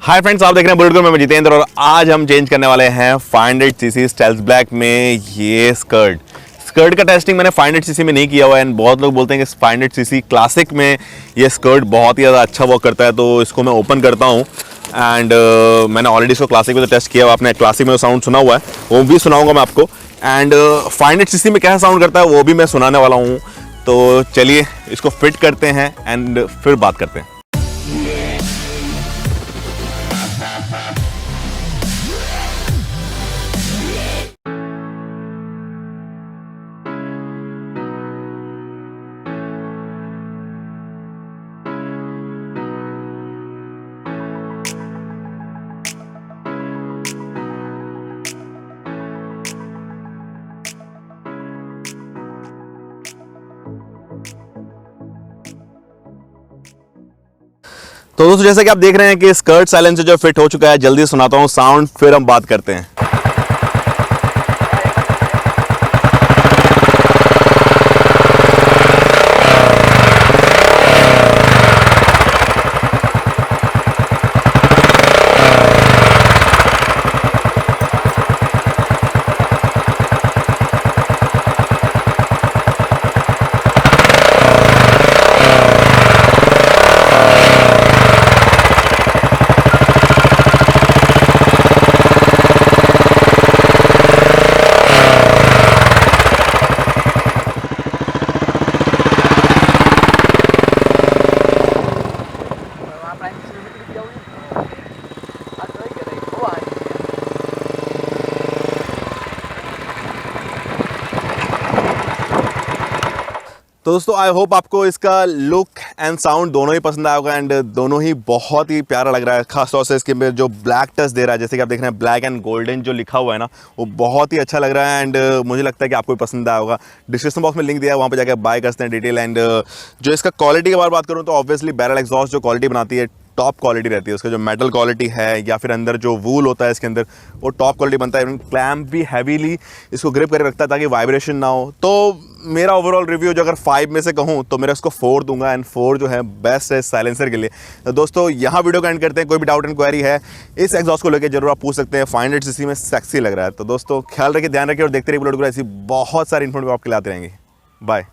Hi friends, आप देख रहे हैं बुलेट में, मैं जितेंद्र और आज हम चेंज करने वाले हैं 500cc स्टेल्थ ब्लैक में ये स्कर्ट का टेस्टिंग मैंने 500cc में नहीं किया हुआ है एंड बहुत लोग बोलते हैं कि 500cc क्लासिक में ये स्कर्ट बहुत ही ज़्यादा अच्छा वर्क करता है, तो इसको मैं ओपन करता हूँ एंड मैंने ऑलरेडी इसको क्लासिक में तो टेस्ट किया हुआ। आपने क्लासिक में साउंड सुना हुआ है, वो भी सुनाऊंगा मैं आपको एंड 500cc में कैसा साउंड करता है वो भी मैं सुनाने वाला हूँ। तो चलिए इसको फिट करते हैं एंड फिर बात करते हैं। तो दोस्तों जैसा कि आप देख रहे हैं कि स्कर्ट साइलेंसर जो फिट हो चुका है, जल्दी सुनाता हूँ साउंड फिर हम बात करते हैं। तो दोस्तों आई होप आपको इसका लुक एंड साउंड दोनों ही पसंद आया होगा एंड दोनों ही बहुत ही प्यारा लग रहा है। खासतौर से इसके में जो ब्लैक टच दे रहा है, जैसे कि आप देख रहे हैं ब्लैक एंड गोल्डन जो लिखा हुआ है ना, वो बहुत ही अच्छा लग रहा है एंड मुझे लगता है कि आपको भी पसंद आया होगा। डिस्क्रिप्शन बॉक्स में लिंक दिया है, वहाँ पे जाकर बाय कर सकते हैं डिटेल। एंड जो इसका क्वालिटी के बारे में बात करूँ तो ऑब्वियसली बैरल एग्जॉस्ट जो क्वालिटी बनाती है टॉप क्वालिटी रहती है। उसका जो मेटल क्वालिटी है या फिर अंदर जो वूल होता है इसके अंदर, वो टॉप क्वालिटी बनता है। क्लैम्प भी हैवीली इसको ग्रिप करके रखता है ताकि वाइब्रेशन ना हो। तो मेरा ओवरऑल रिव्यू जो अगर 5 में से कहूँ तो मेरा इसको 4 दूंगा एंड 4 जो है बेस्ट है साइलेंसर के लिए। तो दोस्तों यहाँ वीडियो का एंड करते हैं। कोई भी डाउट एंड क्वेरी है इस एग्जॉस्ट को लेकर जरूर आप पूछ सकते हैं। 500cc में सेक्सी लग रहा है। तो दोस्तों ख्याल रखिए, ध्यान रखिए और देखते रहिए बुलेट। ऐसी बहुत सारी इन्फॉर्मेशन आपके लिए आते रहेंगे। बाय।